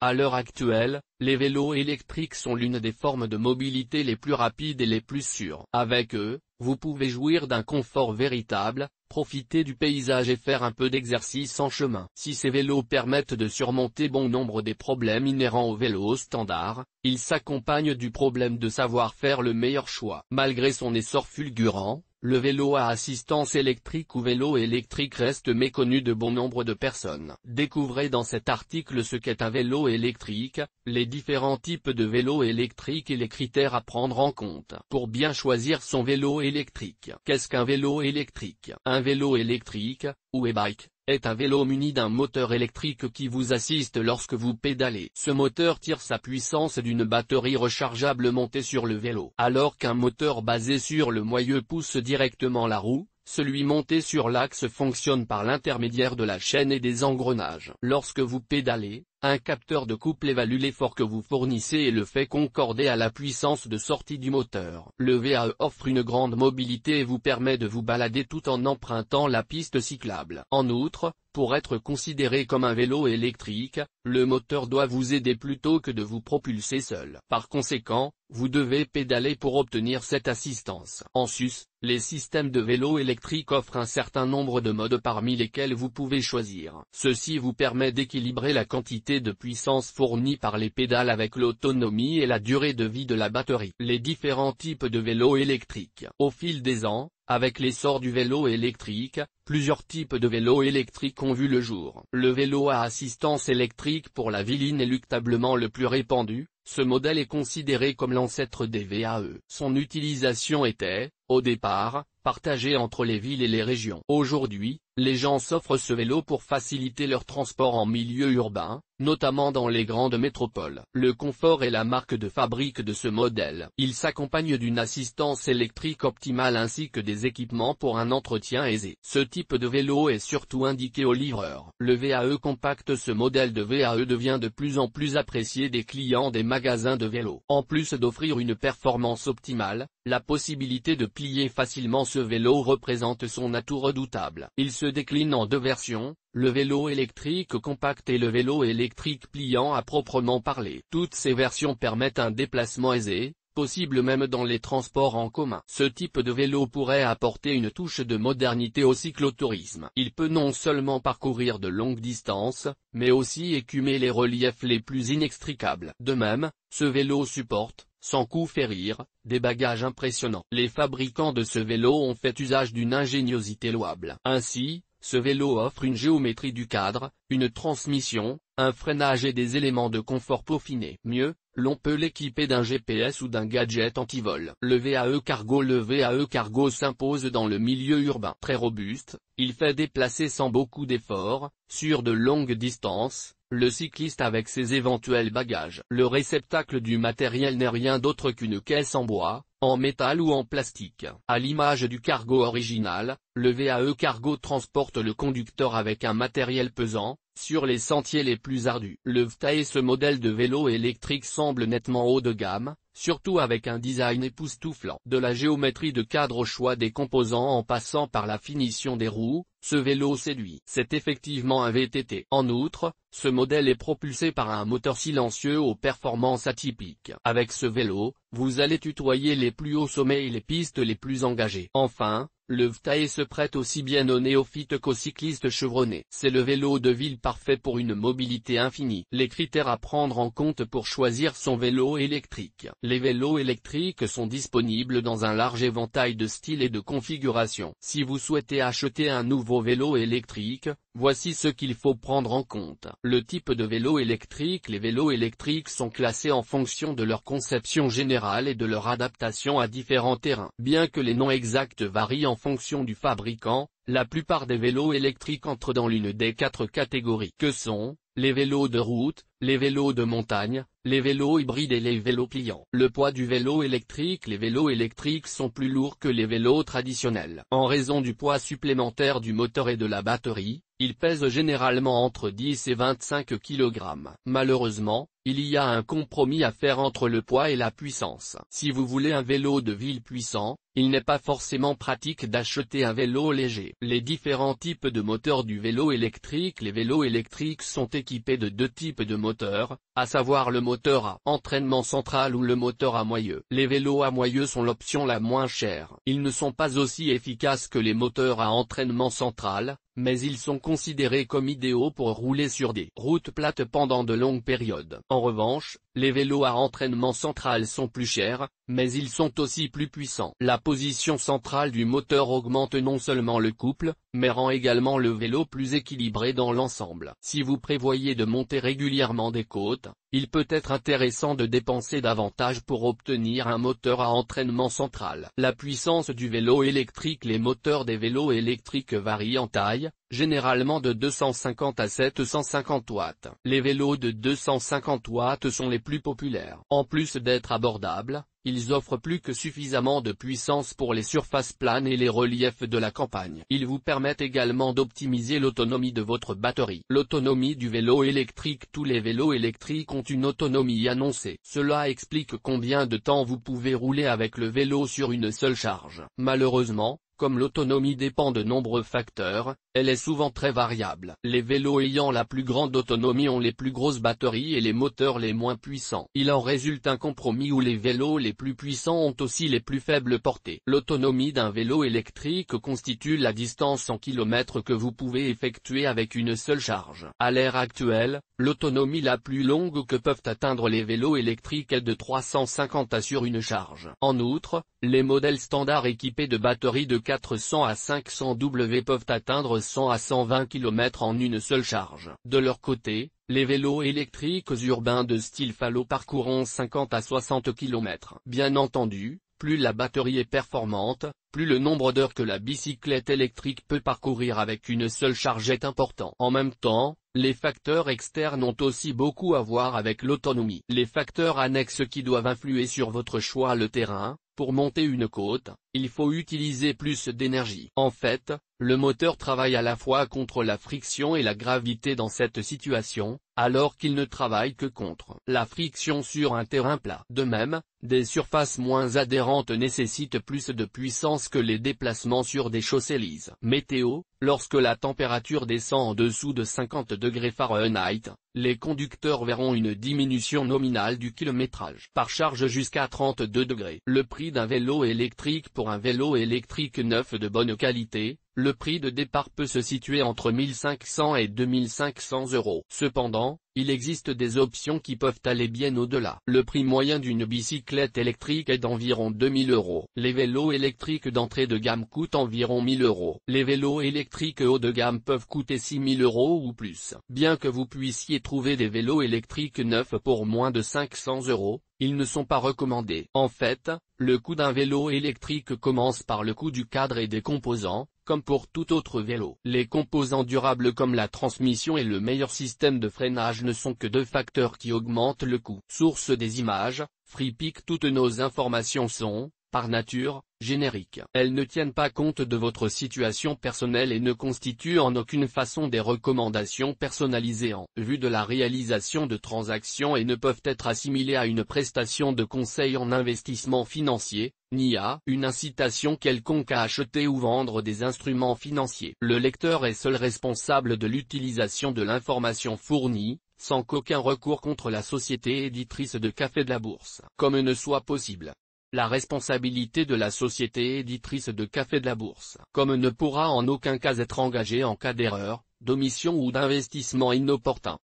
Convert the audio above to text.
À l'heure actuelle, les vélos électriques sont l'une des formes de mobilité les plus rapides et les plus sûres. Avec eux, vous pouvez jouir d'un confort véritable, profiter du paysage et faire un peu d'exercice en chemin. Si ces vélos permettent de surmonter bon nombre des problèmes inhérents aux vélos standards, ils s'accompagnent du problème de savoir faire le meilleur choix. Malgré son essor fulgurant, le vélo à assistance électrique ou vélo électrique reste méconnu de bon nombre de personnes. Découvrez dans cet article ce qu'est un vélo électrique, les différents types de vélos électriques et les critères à prendre en compte pour bien choisir son vélo électrique. Qu'est-ce qu'un vélo électrique? Un vélo électrique, ou e-bike, est un vélo muni d'un moteur électrique qui vous assiste lorsque vous pédalez. Ce moteur tire sa puissance d'une batterie rechargeable montée sur le vélo. Alors qu'un moteur basé sur le moyeu pousse directement la roue, celui monté sur l'axe fonctionne par l'intermédiaire de la chaîne et des engrenages. Lorsque vous pédalez, un capteur de couple évalue l'effort que vous fournissez et le fait concorder à la puissance de sortie du moteur. Le VAE offre une grande mobilité et vous permet de vous balader tout en empruntant la piste cyclable. En outre, pour être considéré comme un vélo électrique, le moteur doit vous aider plutôt que de vous propulser seul. Par conséquent, vous devez pédaler pour obtenir cette assistance. En sus, les systèmes de vélos électriques offrent un certain nombre de modes parmi lesquels vous pouvez choisir. Ceci vous permet d'équilibrer la quantité de puissance fournie par les pédales avec l'autonomie et la durée de vie de la batterie. Les différents types de vélos électriques. Au fil des ans, avec l'essor du vélo électrique, plusieurs types de vélos électriques ont vu le jour. Le vélo à assistance électrique pour la ville inéluctablement le plus répandu, ce modèle est considéré comme l'ancêtre des VAE. Son utilisation était, au départ, partagée entre les villes et les régions. Aujourd'hui, les gens s'offrent ce vélo pour faciliter leur transport en milieu urbain, notamment dans les grandes métropoles. Le confort est la marque de fabrique de ce modèle. Il s'accompagne d'une assistance électrique optimale ainsi que des équipements pour un entretien aisé. Ce type de vélo est surtout indiqué aux livreurs. Le VAE compact. Ce modèle de VAE devient de plus en plus apprécié des clients des magasins de vélos. En plus d'offrir une performance optimale, la possibilité de plier facilement ce vélo représente son atout redoutable. Il se décline en deux versions, le vélo électrique compact et le vélo électrique pliant à proprement parler. Toutes ces versions permettent un déplacement aisé, possible même dans les transports en commun. Ce type de vélo pourrait apporter une touche de modernité au cyclotourisme. Il peut non seulement parcourir de longues distances, mais aussi écumer les reliefs les plus inextricables. De même, ce vélo supporte, sans coup férir, des bagages impressionnants. Les fabricants de ce vélo ont fait usage d'une ingéniosité louable. Ainsi, ce vélo offre une géométrie du cadre, une transmission, un freinage et des éléments de confort peaufinés. Mieux, l'on peut l'équiper d'un GPS ou d'un gadget anti-vol. Le VAE Cargo. Le VAE Cargo s'impose dans le milieu urbain. Très robuste, il fait déplacer sans beaucoup d'efforts, sur de longues distances, le cycliste avec ses éventuels bagages. Le réceptacle du matériel n'est rien d'autre qu'une caisse en bois, en métal ou en plastique. À l'image du Cargo original, le VAE Cargo transporte le conducteur avec un matériel pesant, sur les sentiers les plus ardus. Le VTAE. Ce modèle de vélo électrique semble nettement haut de gamme, surtout avec un design époustouflant. De la géométrie de cadre au choix des composants en passant par la finition des roues, ce vélo séduit. C'est effectivement un VTT. En outre, ce modèle est propulsé par un moteur silencieux aux performances atypiques. Avec ce vélo, vous allez tutoyer les plus hauts sommets et les pistes les plus engagées. Enfin, le VTAE se prête aussi bien aux néophytes qu'aux cyclistes chevronnés. C'est le vélo de ville parfait pour une mobilité infinie. Les critères à prendre en compte pour choisir son vélo électrique. Les vélos électriques sont disponibles dans un large éventail de styles et de configurations. Si vous souhaitez acheter un nouveau vélo électrique, voici ce qu'il faut prendre en compte. Le type de vélo électrique. Les vélos électriques sont classés en fonction de leur conception générale et de leur adaptation à différents terrains. Bien que les noms exacts varient en fonction du fabricant, la plupart des vélos électriques entrent dans l'une des 4 catégories que sont les vélos de route, les vélos de montagne, les vélos hybrides et les vélos pliants. Le poids du vélo électrique. Les vélos électriques sont plus lourds que les vélos traditionnels. En raison du poids supplémentaire du moteur et de la batterie, ils pèsent généralement entre 10 et 25 kg. Malheureusement, il y a un compromis à faire entre le poids et la puissance. Si vous voulez un vélo de ville puissant, il n'est pas forcément pratique d'acheter un vélo léger. Les différents types de moteurs du vélo électrique. Les vélos électriques sont équipés de deux types de moteurs, à savoir le moteur à entraînement central ou le moteur à moyeu. Les vélos à moyeu sont l'option la moins chère. Ils ne sont pas aussi efficaces que les moteurs à entraînement central, mais ils sont considérés comme idéaux pour rouler sur des routes plates pendant de longues périodes. En revanche, les vélos à entraînement central sont plus chers, mais ils sont aussi plus puissants. La position centrale du moteur augmente non seulement le couple, mais rend également le vélo plus équilibré dans l'ensemble. Si vous prévoyez de monter régulièrement des côtes, il peut être intéressant de dépenser davantage pour obtenir un moteur à entraînement central. La puissance du vélo électrique. Les moteurs des vélos électriques varient en taille, généralement de 250 à 750 watts. Les vélos de 250 watts sont les plus populaires. En plus d'être abordables, ils offrent plus que suffisamment de puissance pour les surfaces planes et les reliefs de la campagne. Ils vous permettent également d'optimiser l'autonomie de votre batterie. L'autonomie du vélo électrique. Tous les vélos électriques ont une autonomie annoncée. Cela explique combien de temps vous pouvez rouler avec le vélo sur une seule charge. Malheureusement, comme l'autonomie dépend de nombreux facteurs, elle est souvent très variable. Les vélos ayant la plus grande autonomie ont les plus grosses batteries et les moteurs les moins puissants. Il en résulte un compromis où les vélos les plus puissants ont aussi les plus faibles portées. L'autonomie d'un vélo électrique constitue la distance en kilomètres que vous pouvez effectuer avec une seule charge. À l'ère actuelle, l'autonomie la plus longue que peuvent atteindre les vélos électriques est de 350 à sur une charge. En outre, les modèles standards équipés de batteries de 400 à 500 W peuvent atteindre 100 à 120 km en une seule charge. De leur côté, les vélos électriques urbains de style Fallo parcourront 50 à 60 km. Bien entendu, plus la batterie est performante, plus le nombre d'heures que la bicyclette électrique peut parcourir avec une seule charge est important. En même temps, les facteurs externes ont aussi beaucoup à voir avec l'autonomie. Les facteurs annexes qui doivent influer sur votre choix. Le terrain. Pour monter une côte, il faut utiliser plus d'énergie. En fait, le moteur travaille à la fois contre la friction et la gravité dans cette situation, alors qu'il ne travaille que contre la friction sur un terrain plat. De même, des surfaces moins adhérentes nécessitent plus de puissance que les déplacements sur des chaussées lises. Météo. Lorsque la température descend en dessous de 50 degrés Fahrenheit, les conducteurs verront une diminution nominale du kilométrage par charge jusqu'à 32 degrés. Le prix d'un vélo électrique. Pour un vélo électrique neuf de bonne qualité, le prix de départ peut se situer entre 1500 et 2500 €. Cependant, il existe des options qui peuvent aller bien au-delà. Le prix moyen d'une bicyclette électrique est d'environ 2000 €. Les vélos électriques d'entrée de gamme coûtent environ 1000 €. Les vélos électriques haut de gamme peuvent coûter 6000 € ou plus. Bien que vous puissiez trouver des vélos électriques neufs pour moins de 500 €, ils ne sont pas recommandés. En fait, le coût d'un vélo électrique commence par le coût du cadre et des composants. Comme pour tout autre vélo, les composants durables comme la transmission et le meilleur système de freinage ne sont que deux facteurs qui augmentent le coût. Source des images, FreePic. Toutes nos informations sont, par nature, génériques. Elles ne tiennent pas compte de votre situation personnelle et ne constituent en aucune façon des recommandations personnalisées en vue de la réalisation de transactions et ne peuvent être assimilées à une prestation de conseil en investissement financier, ni à une incitation quelconque à acheter ou vendre des instruments financiers. Le lecteur est seul responsable de l'utilisation de l'information fournie, sans qu'aucun recours contre la société éditrice de Café de la Bourse, comme ne soit possible. La responsabilité de la société éditrice de Café de la Bourse, comme ne pourra en aucun cas être engagée en cas d'erreur, d'omission ou d'investissement inopportun.